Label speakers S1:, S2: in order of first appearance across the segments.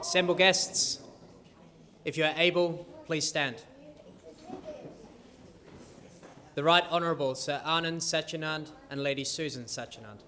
S1: Assembled guests, if you are able, please stand. The Right Honourable Sir Anand Satyanand and Lady Susan Satyanand.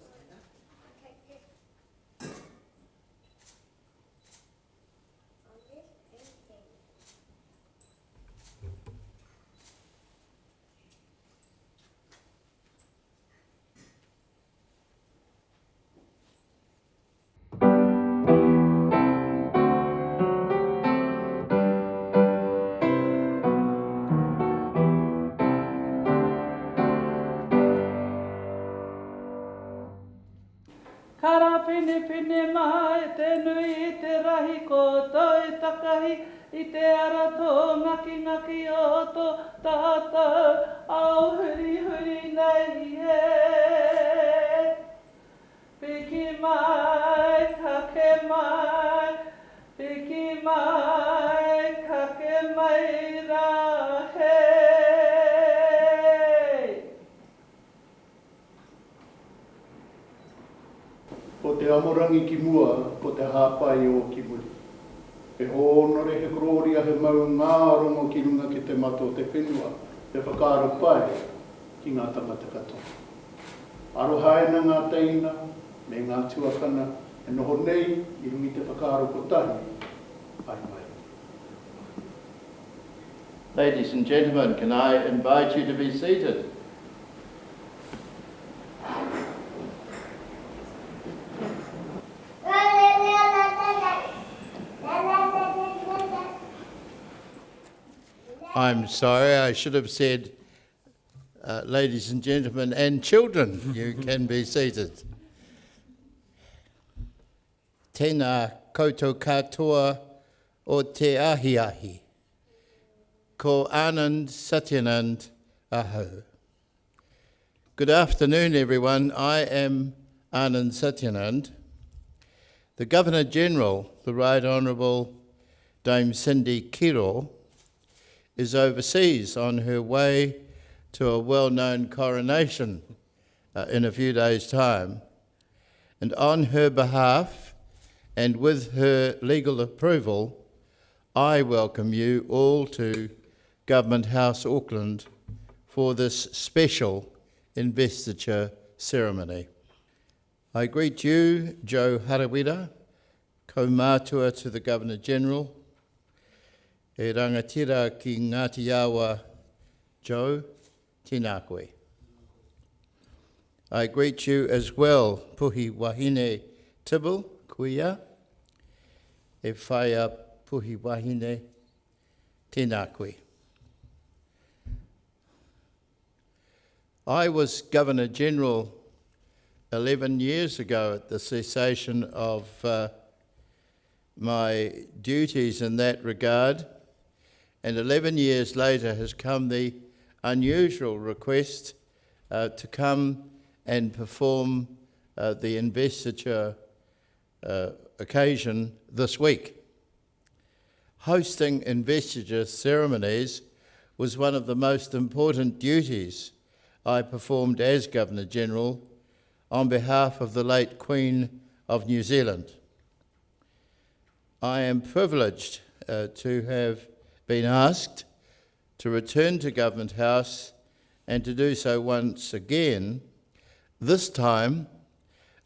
S2: Kara pini pini mai te nui te rahi ko toi takahi I te ara tō ngaki ngaki o tō tātou au huri huri nei he. Piki mai, kake mai, piki mai, kake mai ra he.
S3: Ko te amorangi ki mua, ko te hāpai o ki muri. E honore he kororia he mau ngā rongo ki runga ki te mato te whenua, te whakaaro pai ki ngā tangata katoa. Arohaina ngā teina, me ngā tuakana, e noho nei I rungi te whakaaro kotahi, ai mai.
S4: Ladies and gentlemen, can I invite you to be seated? I'm sorry, I should have said, ladies and gentlemen and children, you can be seated. Tēnā koutou katoa o te ahi ahi. Ko Anand Satyanand aho. Good afternoon, everyone. I am Anand Satyanand. The Governor-General, the Right Honourable Dame Cindy Kiro, is overseas on her way to a well-known coronation in a few days' time. And on her behalf, and with her legal approval, I welcome you all to Government House Auckland for this special investiture ceremony. I greet you, Joe Harawira, kaumātua to the Governor-General, e rangatira ki Ngāti Awa, Joe, tēnā koe. I greet you as well, Puhi Wahine Tibble, kuia, e whaia Puhi Wahine, tēnā koe. I was Governor-General 11 years ago at the cessation of my duties in that regard, and 11 years later has come the unusual request to come and perform the investiture occasion this week. Hosting investiture ceremonies was one of the most important duties I performed as Governor-General on behalf of the late Queen of New Zealand. I am privileged to have been asked to return to Government House and to do so once again, this time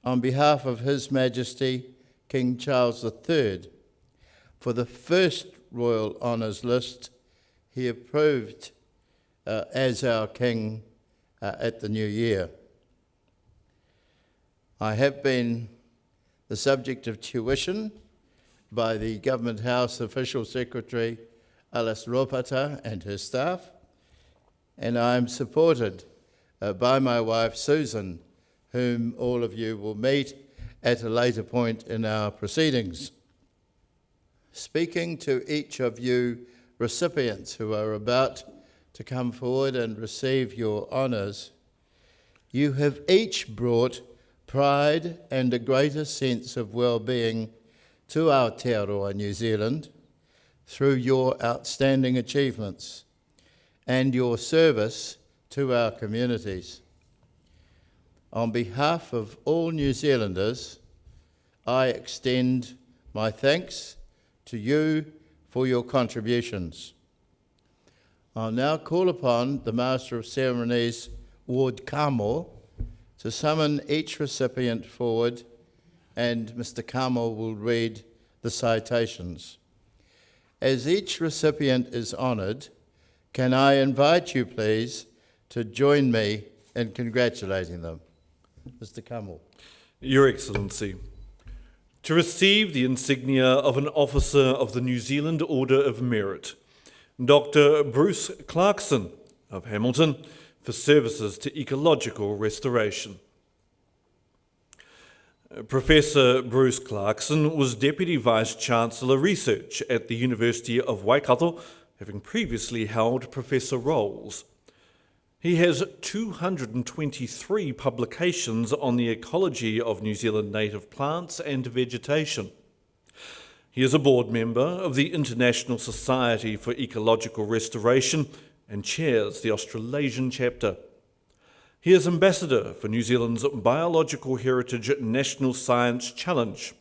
S4: on behalf of His Majesty King Charles III. For the first Royal Honours list he approved as our King at the new year. I have been the subject of tuition by the Government House Official Secretary Alice Ropata and her staff, and I am supported by my wife Susan, whom all of you will meet at a later point in our proceedings. Speaking to each of you recipients who are about to come forward and receive your honours, you have each brought pride and a greater sense of well-being to Aotearoa New Zealand through your outstanding achievements and your service to our communities. On behalf of all New Zealanders, I extend my thanks to you for your contributions. I'll now call upon the Master of Ceremonies, Ward Kamo, to summon each recipient forward, and Mr. Kamo will read the citations. As each recipient is honoured, can I invite you, please, to join me in congratulating them? Mr. Kamo.
S5: Your Excellency, to receive the insignia of an Officer of the New Zealand Order of Merit, Dr. Bruce Clarkson of Hamilton, for services to ecological restoration. Professor Bruce Clarkson was Deputy Vice-Chancellor Research at the University of Waikato, having previously held professor roles. He has 223 publications on the ecology of New Zealand native plants and vegetation. He is a board member of the International Society for Ecological Restoration and chairs the Australasian chapter. He is ambassador for New Zealand's Biological Heritage National Science Challenge.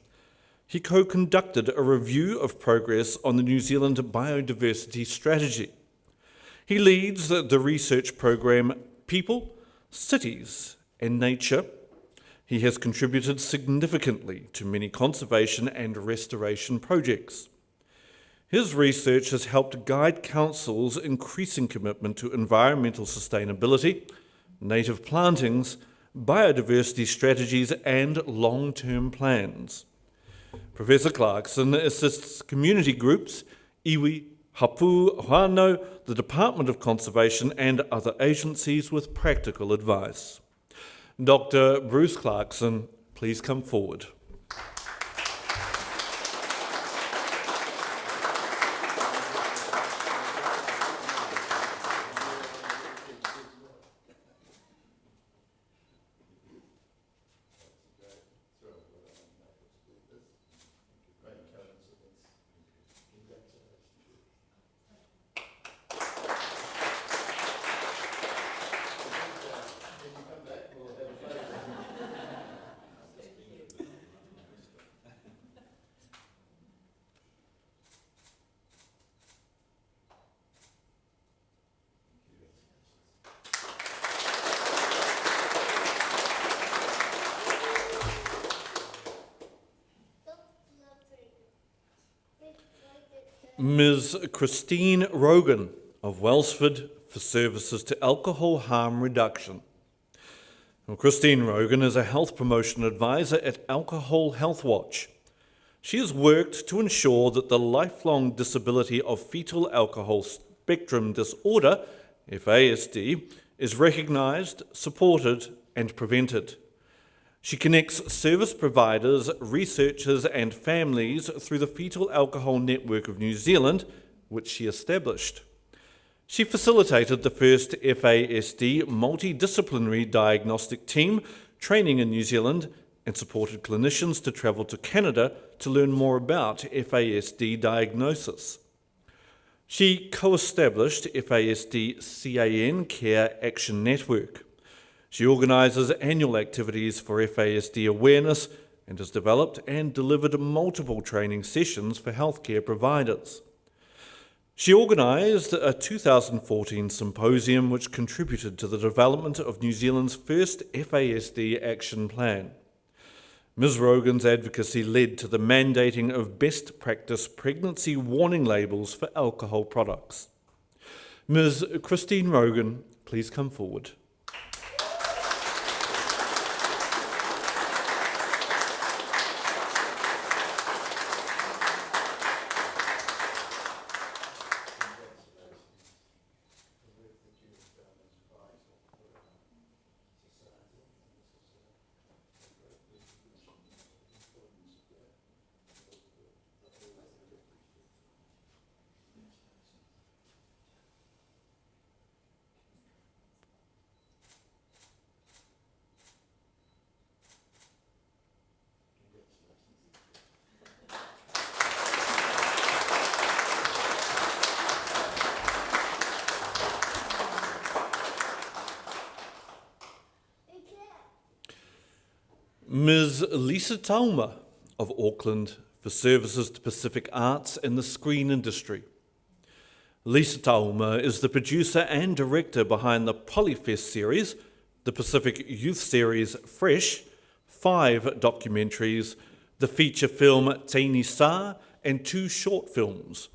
S5: He co-conducted a review of progress on the New Zealand Biodiversity Strategy. He leads the research program People, Cities and Nature. He has contributed significantly to many conservation and restoration projects. His research has helped guide Council's increasing commitment to environmental sustainability, native plantings, biodiversity strategies and long-term plans. Professor Clarkson assists community groups, iwi, hapu, whānau, the Department of Conservation and other agencies with practical advice. Dr. Bruce Clarkson, please come forward. Ms. Christine Rogan of Wellsford for services to alcohol harm reduction. Well, Christine Rogan is a health promotion advisor at Alcohol Health Watch. She has worked to ensure that the lifelong disability of fetal alcohol spectrum disorder, FASD, is recognised, supported and prevented. She connects service providers, researchers and families through the Fetal Alcohol Network of New Zealand, which she established. She facilitated the first FASD multidisciplinary diagnostic team training in New Zealand and supported clinicians to travel to Canada to learn more about FASD diagnosis. She co-established FASD CAN Care Action Network. She organises annual activities for FASD awareness and has developed and delivered multiple training sessions for healthcare providers. She organised a 2014 symposium which contributed to the development of New Zealand's first FASD action plan. Ms. Rogan's advocacy led to the mandating of best practice pregnancy warning labels for alcohol products. Ms. Christine Rogan, please come forward. Ms. Lisa Tauma of Auckland for services to Pacific arts and the screen industry. Lisa Tauma is the producer and director behind the Polyfest series, the Pacific Youth series Fresh, 5 documentaries, the feature film Teini Sa, and 2 short films.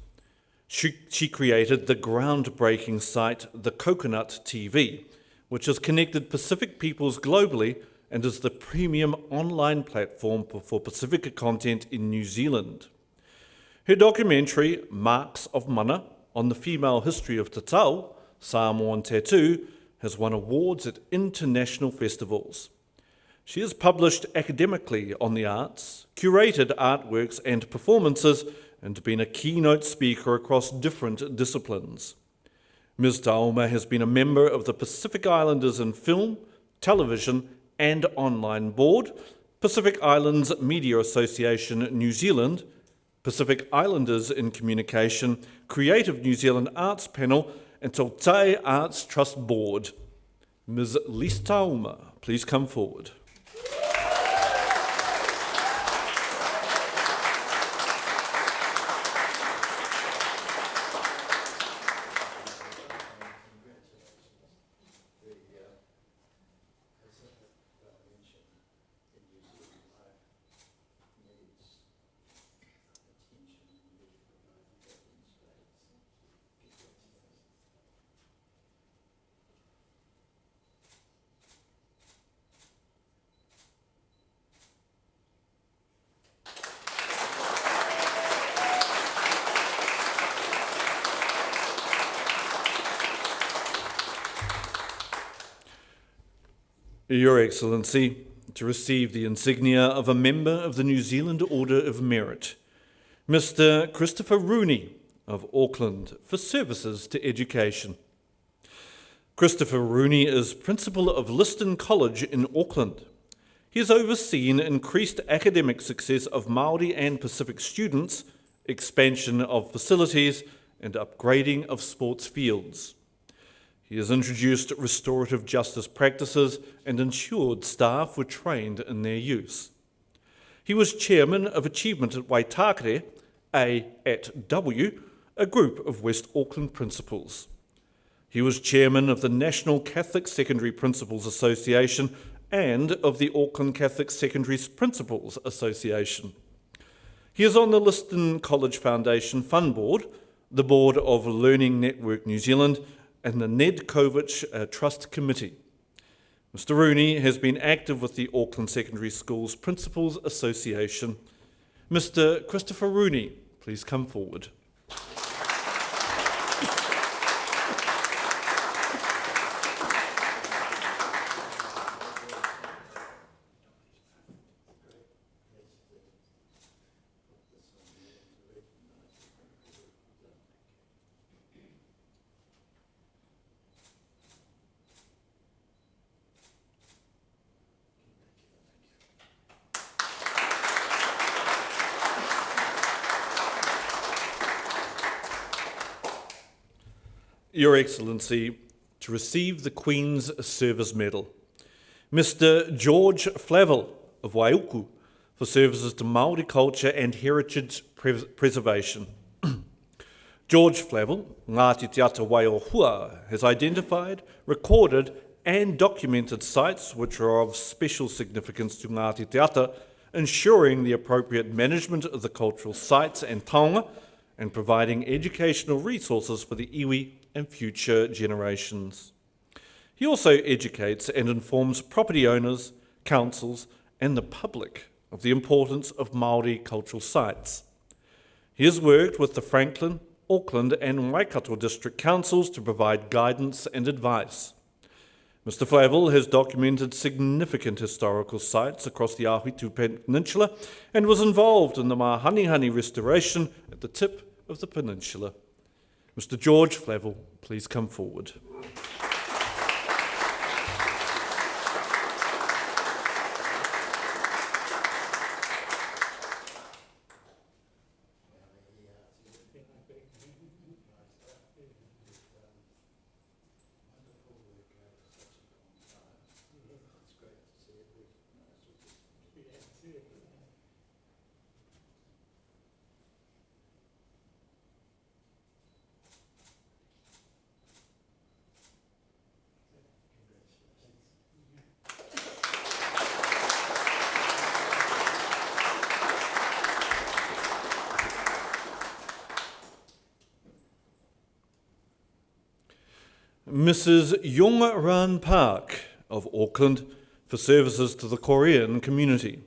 S5: She created the groundbreaking site The Coconut TV, which has connected Pacific peoples globally and is the premium online platform for Pacifica content in New Zealand. Her documentary, Marks of Mana, on the female history of Te Tau, Samoan tattoo, has won awards at international festivals. She has published academically on the arts, curated artworks and performances, and been a keynote speaker across different disciplines. Ms. Tauma has been a member of the Pacific Islanders in Film, Television and Online Board, Pacific Islands Media Association New Zealand, Pacific Islanders in Communication, Creative New Zealand Arts Panel, and Tautai Arts Trust Board. Ms. Lisa Tauma, please come forward. Your Excellency, to receive the insignia of a member of the New Zealand Order of Merit, Mr. Christopher Rooney of Auckland for services to education. Christopher Rooney is Principal of Liston College in Auckland. He has overseen increased academic success of Māori and Pacific students, expansion of facilities, and upgrading of sports fields. He has introduced restorative justice practices and ensured staff were trained in their use. He was chairman of Achievement at Waitakere, A at W, a group of West Auckland principals. He was chairman of the National Catholic Secondary Principals Association and of the Auckland Catholic Secondary Principals Association. He is on the Liston College Foundation Fund Board, the Board of Learning Network New Zealand, and the Ned Kovich Trust Committee. Mr. Rooney has been active with the Auckland Secondary Schools Principals Association. Mr. Christopher Rooney, please come forward. Your Excellency, to receive the Queen's Service Medal, Mr. George Flavel of Waiuku for services to Māori culture and heritage preservation. George Flavel, Ngāti Te Ata Waiohua, has identified, recorded and documented sites which are of special significance to Ngāti Te Ata, ensuring the appropriate management of the cultural sites and taonga, and providing educational resources for the iwi and future generations. He also educates and informs property owners, councils, and the public of the importance of Māori cultural sites. He has worked with the Franklin, Auckland, and Waikato district councils to provide guidance and advice. Mr. Flavel has documented significant historical sites across the Ahuitu Peninsula and was involved in the Mahanihani restoration at the tip of the peninsula. Mr. George Flavel, please come forward. Mrs. Yong Ran Park of Auckland for services to the Korean community.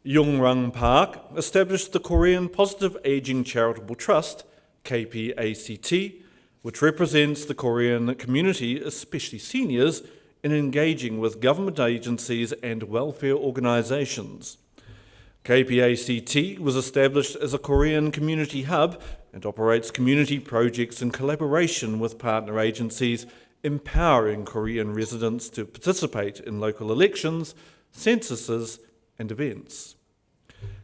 S5: Yong Ran Park established the Korean Positive Aging Charitable Trust, KPACT, which represents the Korean community, especially seniors, in engaging with government agencies and welfare organisations. KPACT was established as a Korean community hub and operates community projects in collaboration with partner agencies, empowering Korean residents to participate in local elections, censuses, and events.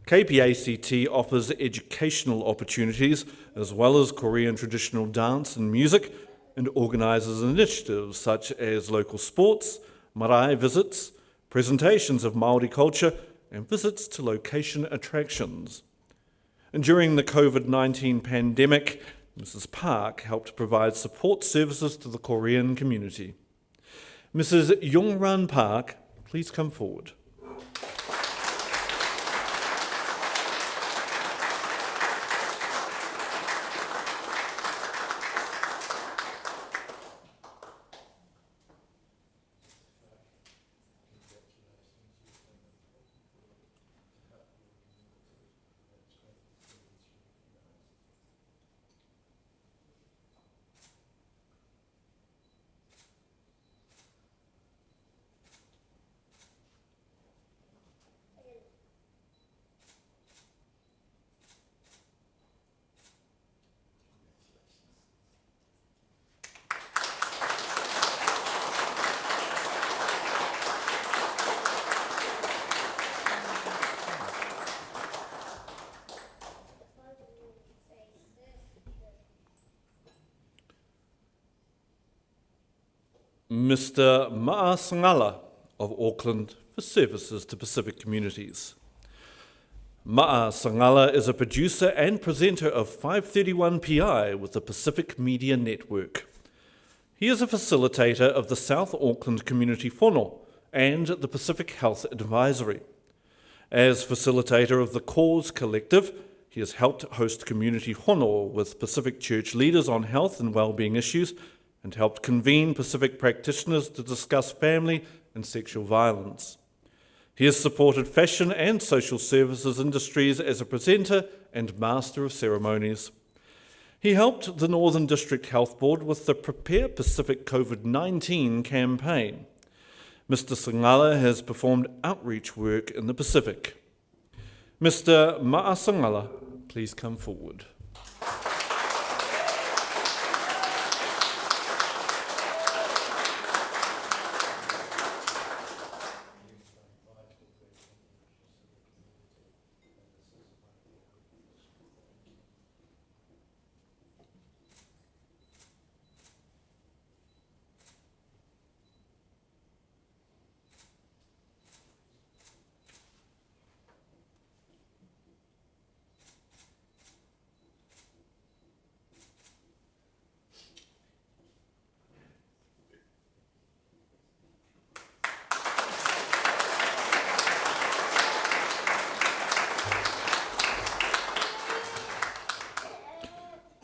S5: KPACT offers educational opportunities as well as Korean traditional dance and music, and organises initiatives such as local sports, marae visits, presentations of Māori culture, and visits to location attractions. And during the COVID-19 pandemic, Mrs. Park helped provide support services to the Korean community. Mrs. Yongran Park, please come forward. Mr. Ma'a of Auckland for services to Pacific communities. Ma'a Sangala is a producer and presenter of 531 PI with the Pacific Media Network. He is a facilitator of the South Auckland Community Whono and the Pacific Health Advisory. As facilitator of the Cause Collective, he has helped host community whono with Pacific Church leaders on health and wellbeing issues, and helped convene Pacific practitioners to discuss family and sexual violence. He has supported fashion and social services industries as a presenter and master of ceremonies. He helped the Northern District Health Board with the Prepare Pacific COVID-19 campaign. Mr. Sangala has performed outreach work in the Pacific. Mr. Ma'a Sangala, please come forward.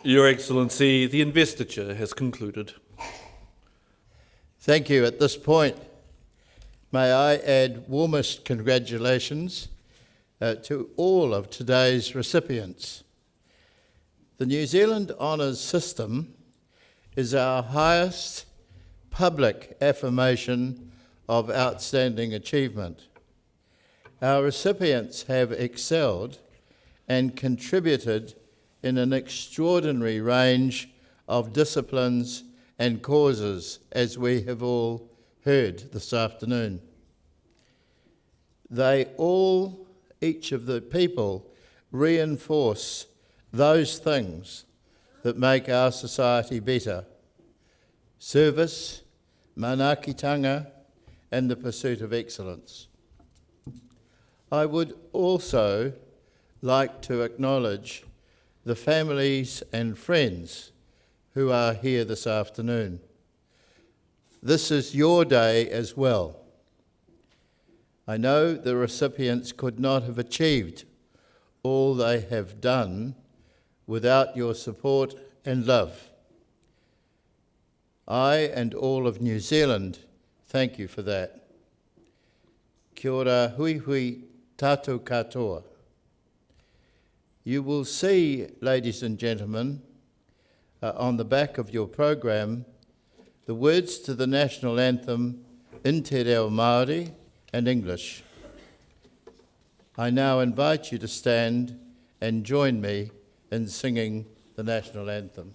S5: Your Excellency, the investiture has concluded.
S4: Thank you. At this point, may I add warmest congratulations to all of today's recipients. The New Zealand Honours System is our highest public affirmation of outstanding achievement. Our recipients have excelled and contributed in an extraordinary range of disciplines and causes, as we have all heard this afternoon. They all, each of the people, reinforce those things that make our society better: service, manaakitanga, and the pursuit of excellence. I would also like to acknowledge the families and friends who are here this afternoon. This is your day as well. I know the recipients could not have achieved all they have done without your support and love. I and all of New Zealand thank you for that. Kia ora hui hui tātou katoa. You will see, ladies and gentlemen, on the back of your program, the words to the national anthem in Te Reo Māori and English. I now invite you to stand and join me in singing the national anthem.